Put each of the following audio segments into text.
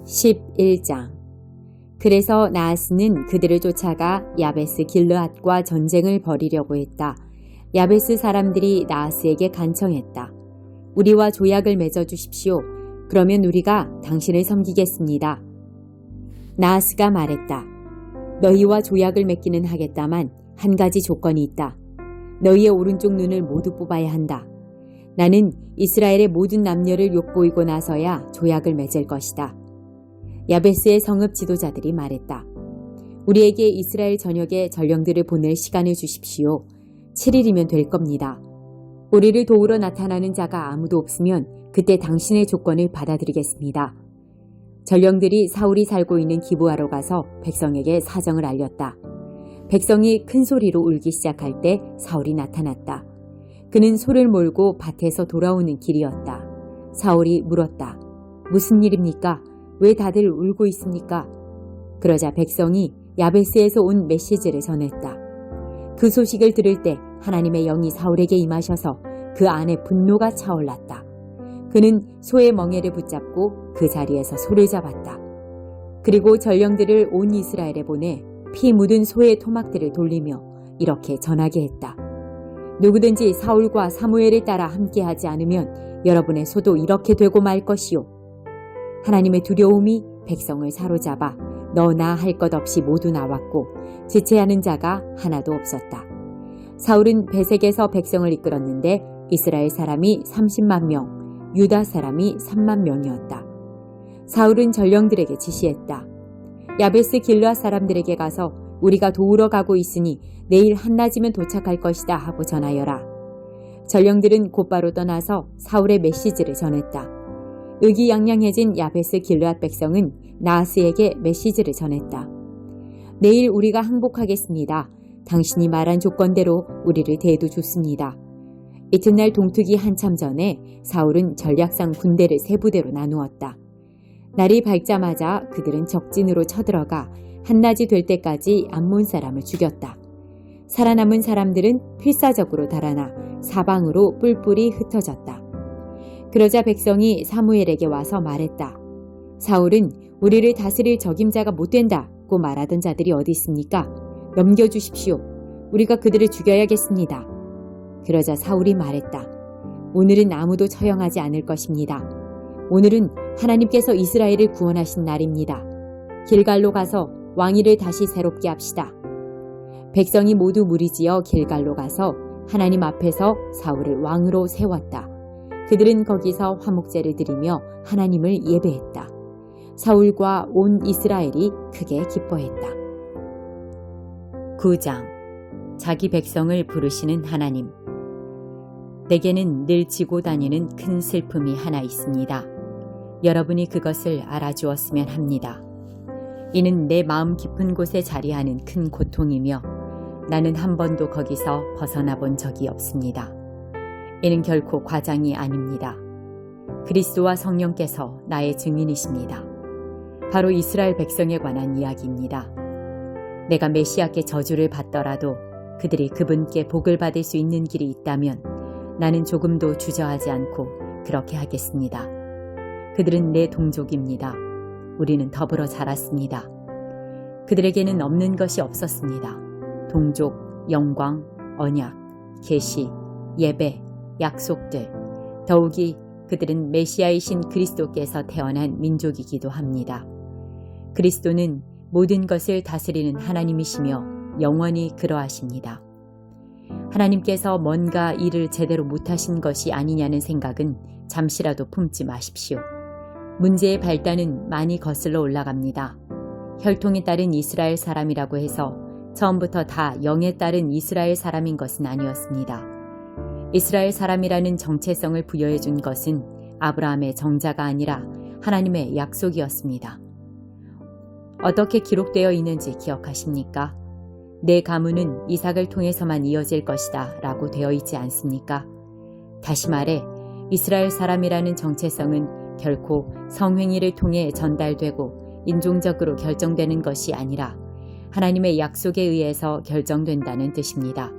11장. 그래서 나하스는 그들을 쫓아가 야베스 길르앗과 전쟁을 벌이려고 했다. 야베스 사람들이 나하스에게 간청했다. 우리와 조약을 맺어 주십시오. 그러면 우리가 당신을 섬기겠습니다. 나하스가 말했다. 너희와 조약을 맺기는 하겠다만 한 가지 조건이 있다. 너희의 오른쪽 눈을 모두 뽑아야 한다. 나는 이스라엘의 모든 남녀를 욕보이고 나서야 조약을 맺을 것이다. 야베스의 성읍 지도자들이 말했다. 우리에게 이스라엘 전역에 전령들을 보낼 시간을 주십시오. 7일이면 될 겁니다. 우리를 도우러 나타나는 자가 아무도 없으면 그때 당신의 조건을 받아들이겠습니다. 전령들이 사울이 살고 있는 기브아로 가서 백성에게 사정을 알렸다. 백성이 큰 소리로 울기 시작할 때 사울이 나타났다. 그는 소를 몰고 밭에서 돌아오는 길이었다. 사울이 물었다. 무슨 일입니까? 왜 다들 울고 있습니까? 그러자 백성이 야베스에서 온 메시지를 전했다. 그 소식을 들을 때 하나님의 영이 사울에게 임하셔서 그 안에 분노가 차올랐다. 그는 소의 멍에를 붙잡고 그 자리에서 소를 잡았다. 그리고 전령들을 온 이스라엘에 보내 피 묻은 소의 토막들을 돌리며 이렇게 전하게 했다. 누구든지 사울과 사무엘을 따라 함께하지 않으면 여러분의 소도 이렇게 되고 말 것이요. 하나님의 두려움이 백성을 사로잡아 너나 할 것 없이 모두 나왔고 지체하는 자가 하나도 없었다. 사울은 베색에서 백성을 이끌었는데 이스라엘 사람이 30만 명, 유다 사람이 3만 명이었다. 사울은 전령들에게 지시했다. 야베스 길르앗 사람들에게 가서 우리가 도우러 가고 있으니 내일 한낮이면 도착할 것이다 하고 전하여라. 전령들은 곧바로 떠나서 사울의 메시지를 전했다. 의기양양해진 야베스 길르앗 백성은 나하스에게 메시지를 전했다. 내일 우리가 항복하겠습니다. 당신이 말한 조건대로 우리를 대도 좋습니다. 이튿날 동트기 한참 전에 사울은 전략상 군대를 세 부대로 나누었다. 날이 밝자마자 그들은 적진으로 쳐들어가 한낮이 될 때까지 암몬 사람을 죽였다. 살아남은 사람들은 필사적으로 달아나 사방으로 뿔뿔이 흩어졌다. 그러자 백성이 사무엘에게 와서 말했다. 사울은 우리를 다스릴 적임자가 못 된다고 말하던 자들이 어디 있습니까? 넘겨주십시오. 우리가 그들을 죽여야겠습니다. 그러자 사울이 말했다. 오늘은 아무도 처형하지 않을 것입니다. 오늘은 하나님께서 이스라엘을 구원하신 날입니다. 길갈로 가서 왕위를 다시 새롭게 합시다. 백성이 모두 무리지어 길갈로 가서 하나님 앞에서 사울을 왕으로 세웠다. 그들은 거기서 화목제를 드리며 하나님을 예배했다. 사울과 온 이스라엘이 크게 기뻐했다. 9장. 자기 백성을 부르시는 하나님. 내게는 늘 지고 다니는 큰 슬픔이 하나 있습니다. 여러분이 그것을 알아주었으면 합니다. 이는 내 마음 깊은 곳에 자리하는 큰 고통이며 나는 한 번도 거기서 벗어나 본 적이 없습니다. 이는 결코 과장이 아닙니다. 그리스도와 성령께서 나의 증인이십니다. 바로 이스라엘 백성에 관한 이야기입니다. 내가 메시아께 저주를 받더라도 그들이 그분께 복을 받을 수 있는 길이 있다면 나는 조금도 주저하지 않고 그렇게 하겠습니다. 그들은 내 동족입니다. 우리는 더불어 자랐습니다. 그들에게는 없는 것이 없었습니다. 동족, 영광, 언약, 계시, 예배, 약속들, 더욱이 그들은 메시아이신 그리스도께서 태어난 민족이기도 합니다. 그리스도는 모든 것을 다스리는 하나님이시며 영원히 그러하십니다. 하나님께서 뭔가 일을 제대로 못하신 것이 아니냐는 생각은 잠시라도 품지 마십시오. 문제의 발단은 많이 거슬러 올라갑니다. 혈통에 따른 이스라엘 사람이라고 해서 처음부터 다 영에 따른 이스라엘 사람인 것은 아니었습니다. 이스라엘 사람이라는 정체성을 부여해 준 것은 아브라함의 정자가 아니라 하나님의 약속이었습니다. 어떻게 기록되어 있는지 기억하십니까? 내 가문은 이삭을 통해서만 이어질 것이다 라고 되어 있지 않습니까? 다시 말해 이스라엘 사람이라는 정체성은 결코 성행위를 통해 전달되고 인종적으로 결정되는 것이 아니라 하나님의 약속에 의해서 결정된다는 뜻입니다.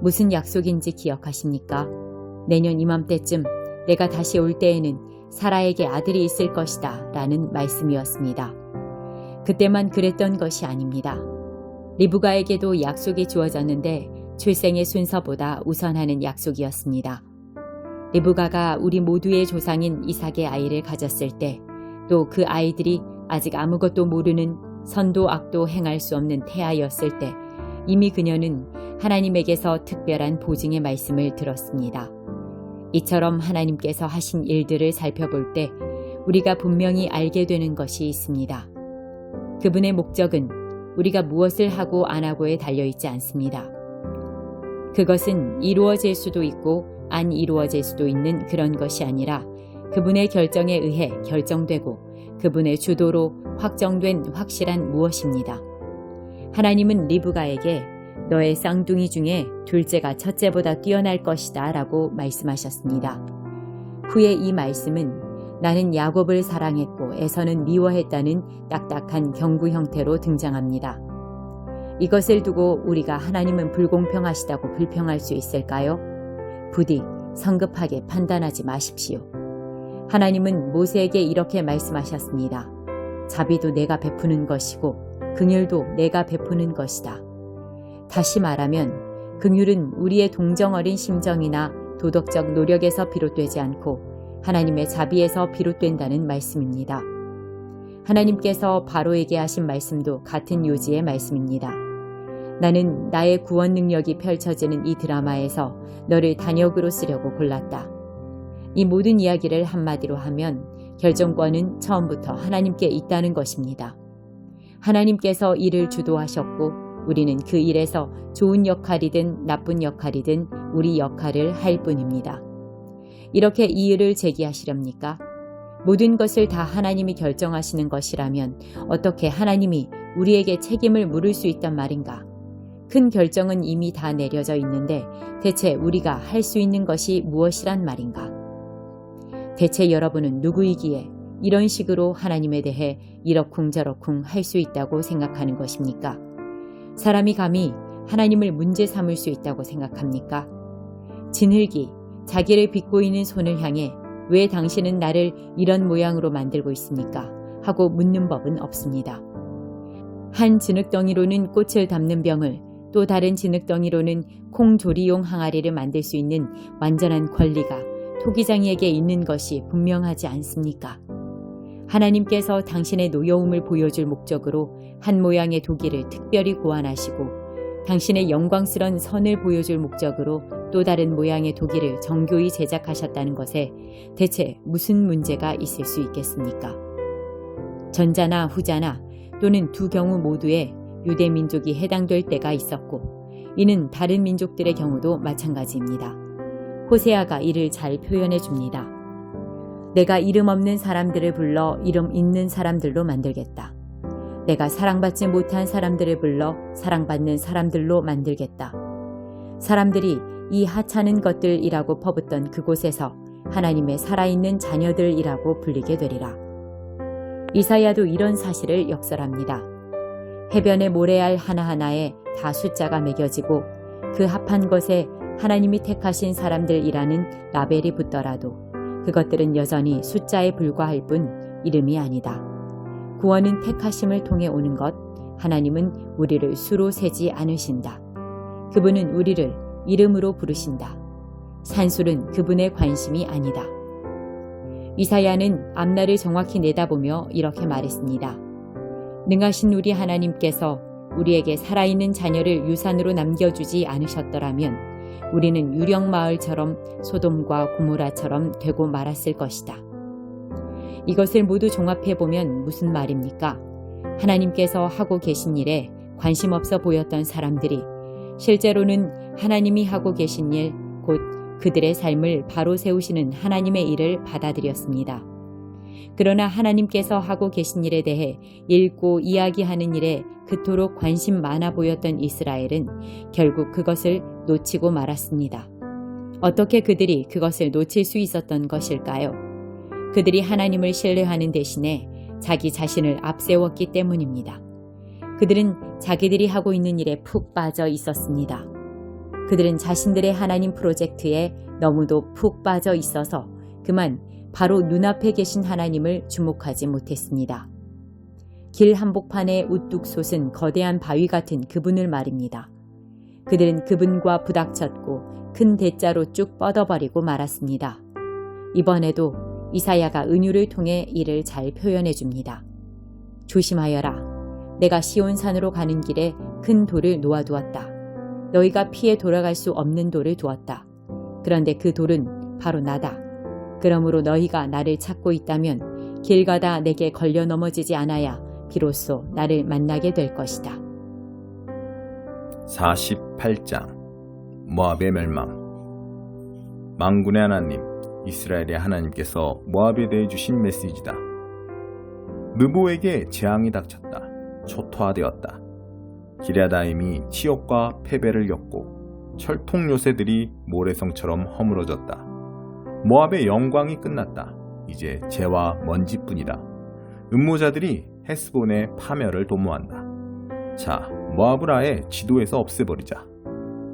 무슨 약속인지 기억하십니까? 내년 이맘때쯤 내가 다시 올 때에는 사라에게 아들이 있을 것이다 라는 말씀이었습니다. 그때만 그랬던 것이 아닙니다. 리브가에게도 약속이 주어졌는데 출생의 순서보다 우선하는 약속이었습니다. 리브가가 우리 모두의 조상인 이삭의 아이를 가졌을 때, 또 그 아이들이 아직 아무것도 모르는 선도 악도 행할 수 없는 태아였을 때 이미 그녀는 하나님에게서 특별한 보증의 말씀을 들었습니다. 이처럼 하나님께서 하신 일들을 살펴볼 때 우리가 분명히 알게 되는 것이 있습니다. 그분의 목적은 우리가 무엇을 하고 안 하고에 달려있지 않습니다. 그것은 이루어질 수도 있고 안 이루어질 수도 있는 그런 것이 아니라 그분의 결정에 의해 결정되고 그분의 주도로 확정된 확실한 무엇입니다. 하나님은 리브가에게 너의 쌍둥이 중에 둘째가 첫째보다 뛰어날 것이다 라고 말씀하셨습니다. 후에 이 말씀은 나는 야곱을 사랑했고 에서는 미워했다는 딱딱한 경고 형태로 등장합니다. 이것을 두고 우리가 하나님은 불공평하시다고 불평할 수 있을까요? 부디 성급하게 판단하지 마십시오. 하나님은 모세에게 이렇게 말씀하셨습니다. 자비도 내가 베푸는 것이고 긍휼도 내가 베푸는 것이다. 다시 말하면 긍휼은 우리의 동정 어린 심정이나 도덕적 노력에서 비롯되지 않고 하나님의 자비에서 비롯된다는 말씀입니다. 하나님께서 바로에게 하신 말씀도 같은 요지의 말씀입니다. 나는 나의 구원 능력이 펼쳐지는 이 드라마에서 너를 단역으로 쓰려고 골랐다. 이 모든 이야기를 한마디로 하면 결정권은 처음부터 하나님께 있다는 것입니다. 하나님께서 일을 주도하셨고 우리는 그 일에서 좋은 역할이든 나쁜 역할이든 우리 역할을 할 뿐입니다. 이렇게 이 일을 제기하시렵니까? 모든 것을 다 하나님이 결정하시는 것이라면 어떻게 하나님이 우리에게 책임을 물을 수 있단 말인가? 큰 결정은 이미 다 내려져 있는데 대체 우리가 할 수 있는 것이 무엇이란 말인가? 대체 여러분은 누구이기에 이런 식으로 하나님에 대해 이러쿵저러쿵 할 수 있다고 생각하는 것입니까? 사람이 감히 하나님을 문제 삼을 수 있다고 생각합니까? 진흙이 자기를 빚고 있는 손을 향해 왜 당신은 나를 이런 모양으로 만들고 있습니까? 하고 묻는 법은 없습니다. 한 진흙덩이로는 꽃을 담는 병을 또 다른 진흙덩이로는 콩조리용 항아리를 만들 수 있는 완전한 권리가 토기장이에게 있는 것이 분명하지 않습니까? 하나님께서 당신의 노여움을 보여줄 목적으로 한 모양의 도기를 특별히 고안하시고 당신의 영광스런 선을 보여줄 목적으로 또 다른 모양의 도기를 정교히 제작하셨다는 것에 대체 무슨 문제가 있을 수 있겠습니까? 전자나 후자나 또는 두 경우 모두에 유대 민족이 해당될 때가 있었고 이는 다른 민족들의 경우도 마찬가지입니다. 호세아가 이를 잘 표현해 줍니다. 내가 이름 없는 사람들을 불러 이름 있는 사람들로 만들겠다. 내가 사랑받지 못한 사람들을 불러 사랑받는 사람들로 만들겠다. 사람들이 이 하찮은 것들이라고 퍼붓던 그곳에서 하나님의 살아있는 자녀들이라고 불리게 되리라. 이사야도 이런 사실을 역설합니다. 해변의 모래알 하나하나에 다 숫자가 매겨지고 그 합한 것에 하나님이 택하신 사람들이라는 라벨이 붙더라도 그것들은 여전히 숫자에 불과할 뿐 이름이 아니다. 구원은 택하심을 통해 오는 것, 하나님은 우리를 수로 세지 않으신다. 그분은 우리를 이름으로 부르신다. 산술은 그분의 관심이 아니다. 이사야는 앞날을 정확히 내다보며 이렇게 말했습니다. 능하신 우리 하나님께서 우리에게 살아있는 자녀를 유산으로 남겨주지 않으셨더라면 우리는 유령 마을처럼 소돔과 고모라처럼 되고 말았을 것이다. 이것을 모두 종합해보면 무슨 말입니까? 하나님께서 하고 계신 일에 관심 없어 보였던 사람들이 실제로는 하나님이 하고 계신 일, 곧 그들의 삶을 바로 세우시는 하나님의 일을 받아들였습니다. 그러나 하나님께서 하고 계신 일에 대해 읽고 이야기하는 일에 그토록 관심 많아 보였던 이스라엘은 결국 그것을 놓치고 말았습니다. 어떻게 그들이 그것을 놓칠 수 있었던 것일까요? 그들이 하나님을 신뢰하는 대신에 자기 자신을 앞세웠기 때문입니다. 그들은 자기들이 하고 있는 일에 푹 빠져 있었습니다. 그들은 자신들의 하나님 프로젝트에 너무도 푹 빠져 있어서 그만 바로 눈앞에 계신 하나님을 주목하지 못했습니다. 길 한복판에 우뚝 솟은 거대한 바위 같은 그분을 말입니다. 그들은 그분과 부닥쳤고 큰 대자로 쭉 뻗어버리고 말았습니다. 이번에도 이사야가 은유를 통해 이를 잘 표현해 줍니다. 조심하여라. 내가 시온산으로 가는 길에 큰 돌을 놓아두었다. 너희가 피해 돌아갈 수 없는 돌을 두었다. 그런데 그 돌은 바로 나다. 그러므로 너희가 나를 찾고 있다면 길 가다 내게 걸려 넘어지지 않아야 비로소 나를 만나게 될 것이다. 48장 모압의 멸망. 만군의 하나님, 이스라엘의 하나님께서 모압에 대해 주신 메시지다. 느보에게 재앙이 닥쳤다. 초토화되었다. 기랴다임이 치욕과 패배를 겪고 철통 요새들이 모래성처럼 허물어졌다. 모압의 영광이 끝났다. 이제 재와 먼지뿐이다. 음모자들이 헤스본의 파멸을 도모한다. 자, 모압을 아예 지도에서 없애버리자.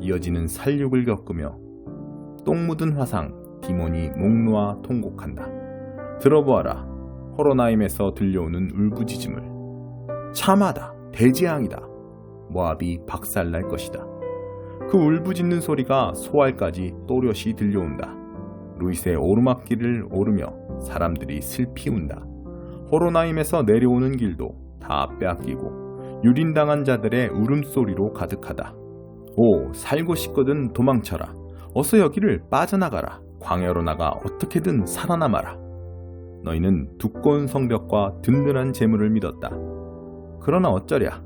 이어지는 살육을 겪으며 똥 묻은 화상 디몬이 목 놓아 통곡한다. 들어보아라. 호로나임에서 들려오는 울부짖음을. 참하다. 대재앙이다. 모압이 박살날 것이다. 그 울부짖는 소리가 소알까지 또렷이 들려온다. 루잇의 오르막길을 오르며 사람들이 슬피 운다. 호로나임에서 내려오는 길도 다 빼앗기고 유린당한 자들의 울음소리로 가득하다. 오, 살고 싶거든 도망쳐라. 어서 여기를 빠져나가라. 광야로 나가 어떻게든 살아남아라. 너희는 두꺼운 성벽과 든든한 재물을 믿었다. 그러나 어쩌랴.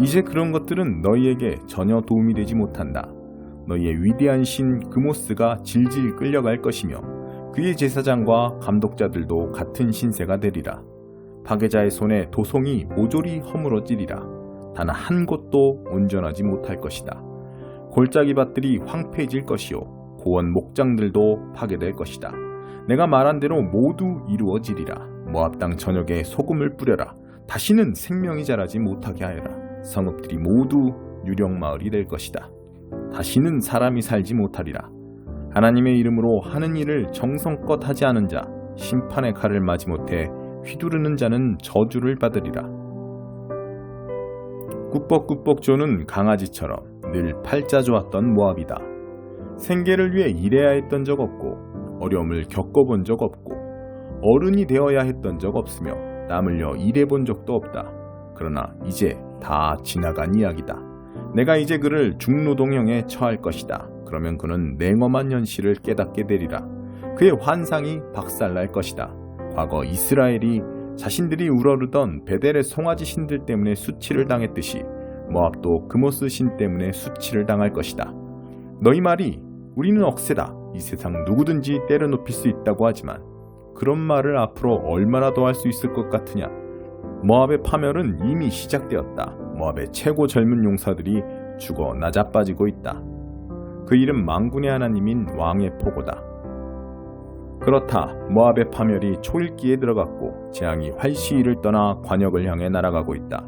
이제 그런 것들은 너희에게 전혀 도움이 되지 못한다. 너희의 위대한 신 그모스가 질질 끌려갈 것이며 그의 제사장과 감독자들도 같은 신세가 되리라. 파괴자의 손에 도송이 모조리 허물어지리라. 단 한 곳도 온전하지 못할 것이다. 골짜기 밭들이 황폐해질 것이요 고원 목장들도 파괴될 것이다. 내가 말한 대로 모두 이루어지리라. 모압 땅 전역에 소금을 뿌려라. 다시는 생명이 자라지 못하게 하여라. 성읍들이 모두 유령마을이 될 것이다. 다시는 사람이 살지 못하리라. 하나님의 이름으로 하는 일을 정성껏 하지 않은 자, 심판의 칼을 맞이 못해 휘두르는 자는 저주를 받으리라. 꾸벅꾸벅 조는 강아지처럼 늘 팔자 좋았던 모압이다. 생계를 위해 일해야 했던 적 없고 어려움을 겪어본 적 없고 어른이 되어야 했던 적 없으며 땀 흘려 일해본 적도 없다. 그러나 이제 다 지나간 이야기다. 내가 이제 그를 중노동형에 처할 것이다. 그러면 그는 냉엄한 현실을 깨닫게 되리라. 그의 환상이 박살날 것이다. 과거 이스라엘이 자신들이 우러르던 베델의 송아지 신들 때문에 수치를 당했듯이 모압도 그모스 신 때문에 수치를 당할 것이다. 너희 말이 우리는 억세다. 이 세상 누구든지 때려눕힐 수 있다고 하지만 그런 말을 앞으로 얼마나 더 할 수 있을 것 같으냐. 모압의 파멸은 이미 시작되었다. 모압의 최고 젊은 용사들이 죽어 나자빠지고 있다. 그 이름 만군의 하나님인 왕의 포고다. 그렇다. 모압의 파멸이 초읽기에 들어갔고 재앙이 활시위를 떠나 관역을 향해 날아가고 있다.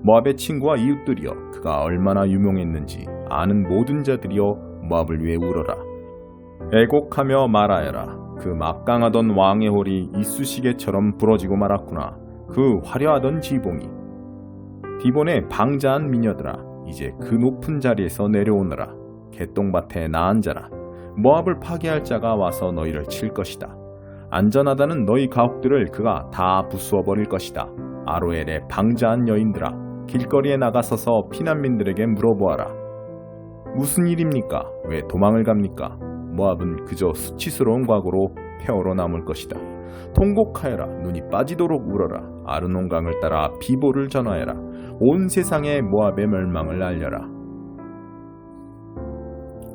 모압의 친구와 이웃들이여, 그가 얼마나 유명했는지 아는 모든 자들이여 모압을 위해 울어라. 애곡하며 말하여라. 그 막강하던 왕의 홀이 이쑤시개처럼 부러지고 말았구나. 그 화려하던 지봉이. 디본의 방자한 미녀들아, 이제 그 높은 자리에서 내려오너라. 개똥밭에 나앉아라. 모압을 파괴할 자가 와서 너희를 칠 것이다. 안전하다는 너희 가옥들을 그가 다 부수어 버릴 것이다. 아로엘의 방자한 여인들아, 길거리에 나가서서 피난민들에게 물어보아라. 무슨 일입니까? 왜 도망을 갑니까? 모압은 그저 수치스러운 과거로 폐허로 남을 것이다. 통곡하여라. 눈이 빠지도록 울어라. 아르논강을 따라 비보를 전하여라. 온 세상에 모압의 멸망을 알려라.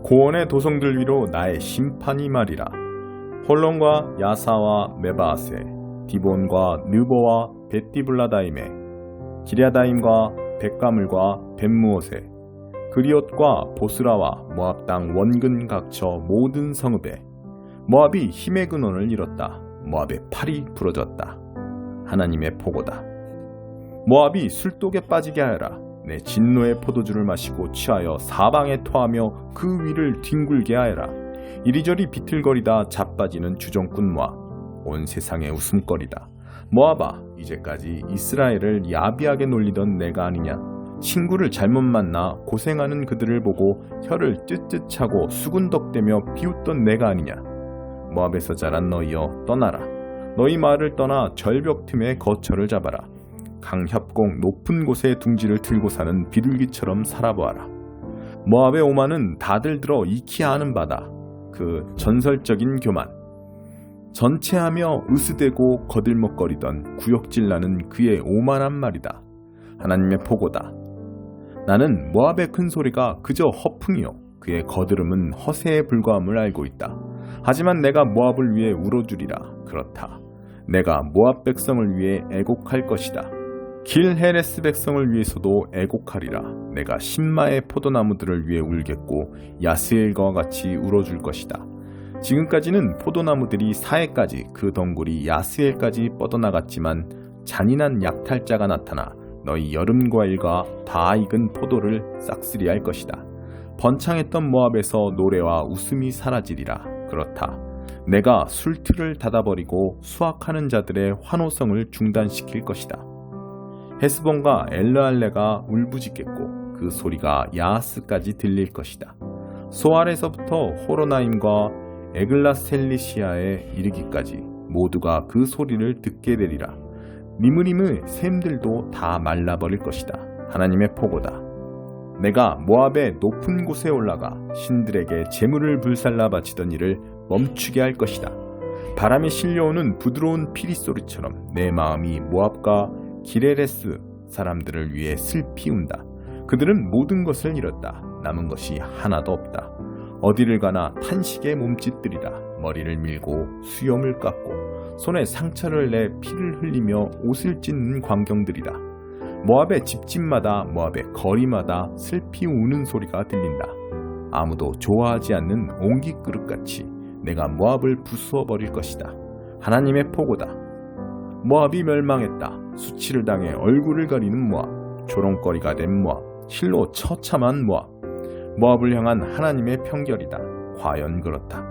고원의 도성들 위로 나의 심판이 말이라. 홀론과 야사와 메바아세, 디본과 느보와 벳디블라다임에, 기랴다임과 벳가물과 벳무옷에, 그리옷과 보스라와 모압 땅 원근 각처 모든 성읍에 모압이 힘의 근원을 잃었다. 모압의 팔이 부러졌다. 하나님의 포고다. 모압이 술독에 빠지게 하여라. 내 진노의 포도주를 마시고 취하여 사방에 토하며 그 위를 뒹굴게 하여라. 이리저리 비틀거리다 자빠지는 주정꾼 모압. 온 세상의 웃음거리다. 모압아, 이제까지 이스라엘을 야비하게 놀리던 내가 아니냐. 친구를 잘못 만나 고생하는 그들을 보고 혀를 쯧쯧 차고 수군덕대며 비웃던 내가 아니냐. 모압에서 자란 너희여 떠나라. 너희 마을을 떠나 절벽 틈에 거처를 잡아라. 강협곡 높은 곳에 둥지를 틀고 사는 비둘기처럼 살아보아라. 모압의 오만은 다들 들어 익히 아는 바다. 그 전설적인 교만. 전체하며 으스대고 거들먹거리던 구역질 나는 그의 오만한 말이다. 하나님의 포고다. 나는 모압의 큰 소리가 그저 허풍이요 그의 거드름은 허세에 불과함을 알고 있다. 하지만 내가 모압을 위해 울어주리라. 그렇다. 내가 모압 백성을 위해 애곡할 것이다. 길 헤레스 백성을 위해서도 애곡하리라. 내가 신마의 포도나무들을 위해 울겠고 야스엘과 같이 울어줄 것이다. 지금까지는 포도나무들이 사해까지 그 덩굴이 야스엘까지 뻗어나갔지만 잔인한 약탈자가 나타나 너희 여름과일과 다 익은 포도를 싹쓸이할 것이다. 번창했던 모압에서 노래와 웃음이 사라지리라. 그렇다. 내가 술틀을 닫아버리고 수확하는 자들의 환호성을 중단시킬 것이다. 헤스본과 엘르알레가 울부짖겠고 그 소리가 야하스까지 들릴 것이다. 소알에서부터 호로나임과 에글라셀리시아에 이르기까지 모두가 그 소리를 듣게 되리라. 니므림의 샘들도 다 말라버릴 것이다. 하나님의 포고다. 내가 모압의 높은 곳에 올라가 신들에게 제물을 불살라 바치던 일을 멈추게 할 것이다. 바람이 실려오는 부드러운 피리 소리처럼 내 마음이 모압과 기레레스 사람들을 위해 슬피 운다. 그들은 모든 것을 잃었다. 남은 것이 하나도 없다. 어디를 가나 탄식에 몸짓들이라. 머리를 밀고 수염을 깎고 손에 상처를 내 피를 흘리며 옷을 찢는 광경들이다. 모압의 집집마다 모압의 거리마다 슬피 우는 소리가 들린다. 아무도 좋아하지 않는 옹기그릇같이 내가 모압을 부수어 버릴 것이다. 하나님의 포고다. 모압이 멸망했다. 수치를 당해 얼굴을 가리는 모압, 조롱거리가 된 모압, 실로 처참한 모압. 모압을 향한 하나님의 편결이다. 과연 그렇다.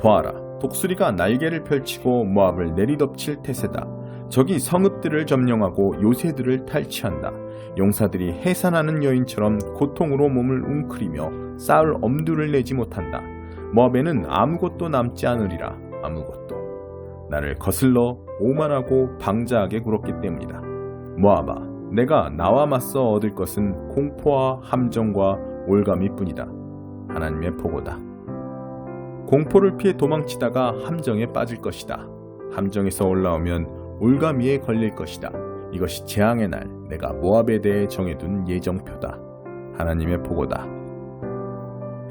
보아라, 독수리가 날개를 펼치고 모압을 내리덮칠 태세다. 적이 성읍들을 점령하고 요새들을 탈취한다. 용사들이 해산하는 여인처럼 고통으로 몸을 웅크리며 싸울 엄두를 내지 못한다. 모압에는 아무것도 남지 않으리라. 아무것도. 나를 거슬러 오만하고 방자하게 굴었기 때문이다. 모압아, 내가 나와 맞서 얻을 것은 공포와 함정과 올가미 뿐이다. 하나님의 포고다. 공포를 피해 도망치다가 함정에 빠질 것이다. 함정에서 올라오면 올가미에 걸릴 것이다. 이것이 재앙의 날 내가 모압에 대해 정해둔 예정표다. 하나님의 포고다.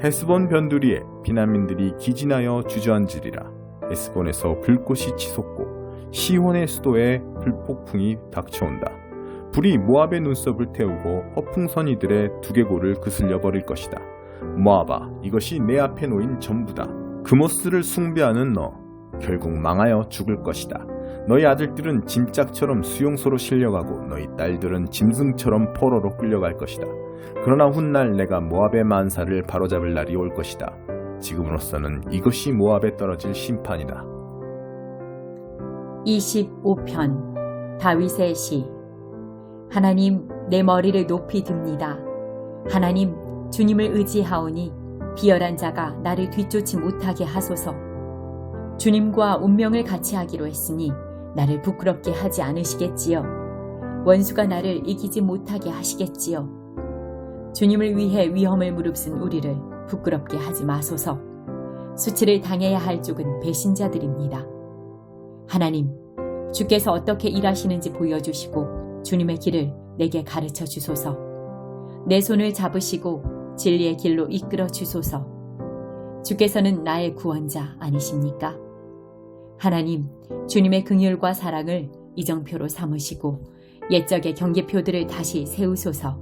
헤스본 변두리에 피난민들이 기진하여 주저앉으리라. 헤스본에서 불꽃이 치솟고 시혼의 수도에 불폭풍이 닥쳐온다. 불이 모압의 눈썹을 태우고 허풍선이들의 두개골을 그슬려 버릴 것이다. 모압아, 이것이 내 앞에 놓인 전부다. 그모스를 숭배하는 너, 결국 망하여 죽을 것이다. 너희 아들들은 짐짝처럼 수용소로 실려가고 너희 딸들은 짐승처럼 포로로 끌려갈 것이다. 그러나 훗날 내가 모압의 만사를 바로잡을 날이 올 것이다. 지금으로서는 이것이 모압에 떨어질 심판이다. 25편 다윗의 시. 하나님, 내 머리를 높이 듭니다. 하나님, 주님을 의지하오니 비열한 자가 나를 뒤쫓지 못하게 하소서. 주님과 운명을 같이 하기로 했으니 나를 부끄럽게 하지 않으시겠지요. 원수가 나를 이기지 못하게 하시겠지요. 주님을 위해 위험을 무릅쓴 우리를 부끄럽게 하지 마소서. 수치를 당해야 할 쪽은 배신자들입니다. 하나님, 주께서 어떻게 일하시는지 보여주시고 주님의 길을 내게 가르쳐 주소서. 내 손을 잡으시고 진리의 길로 이끌어 주소서. 주께서는 나의 구원자 아니십니까? 하나님, 주님의 긍휼과 사랑을 이정표로 삼으시고 옛적의 경계표들을 다시 세우소서.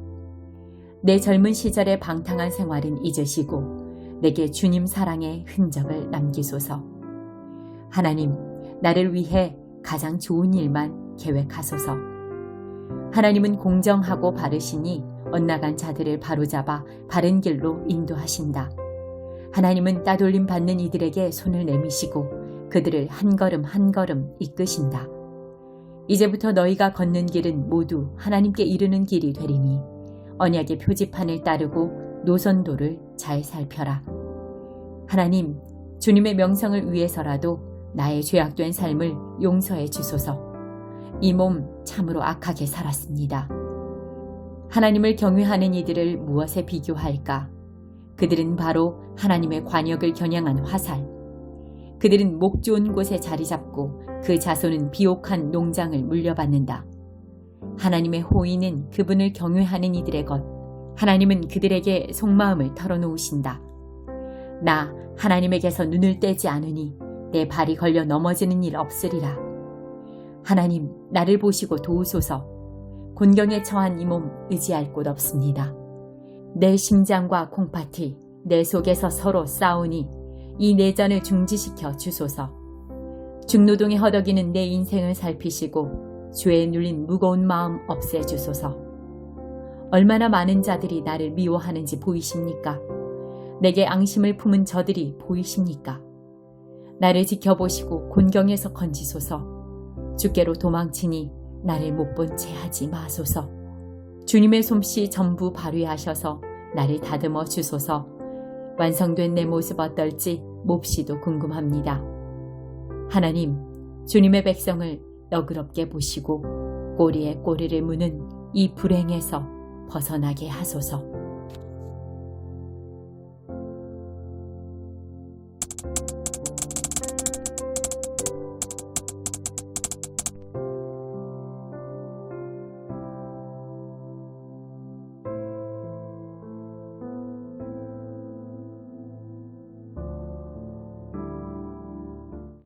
내 젊은 시절의 방탕한 생활은 잊으시고 내게 주님 사랑의 흔적을 남기소서. 하나님, 나를 위해 가장 좋은 일만 계획하소서. 하나님은 공정하고 바르시니 엇나간 자들을 바로잡아 바른 길로 인도하신다. 하나님은 따돌림 받는 이들에게 손을 내미시고 그들을 한 걸음 한 걸음 이끄신다. 이제부터 너희가 걷는 길은 모두 하나님께 이르는 길이 되리니 언약의 표지판을 따르고 노선도를 잘 살펴라. 하나님, 주님의 명성을 위해서라도 나의 죄악된 삶을 용서해 주소서. 이 몸 참으로 악하게 살았습니다. 하나님을 경외하는 이들을 무엇에 비교할까? 그들은 바로 하나님의 관역을 겨냥한 화살. 그들은 목 좋은 곳에 자리 잡고 그 자손은 비옥한 농장을 물려받는다. 하나님의 호의는 그분을 경외하는 이들의 것. 하나님은 그들에게 속마음을 털어놓으신다. 나 하나님에게서 눈을 떼지 않으니 내 발이 걸려 넘어지는 일 없으리라. 하나님, 나를 보시고 도우소서. 곤경에 처한 이 몸 의지할 곳 없습니다. 내 심장과 콩팥이 내 속에서 서로 싸우니 이 내전을 중지시켜 주소서. 중노동에 허덕이는 내 인생을 살피시고 죄에 눌린 무거운 마음 없애주소서. 얼마나 많은 자들이 나를 미워하는지 보이십니까? 내게 앙심을 품은 저들이 보이십니까? 나를 지켜보시고 곤경에서 건지소서. 주께로 도망치니 나를 못 본 채 하지 마소서. 주님의 솜씨 전부 발휘하셔서 나를 다듬어 주소서. 완성된 내 모습 어떨지 몹시도 궁금합니다. 하나님, 주님의 백성을 너그럽게 보시고 꼬리에 꼬리를 무는 이 불행에서 벗어나게 하소서.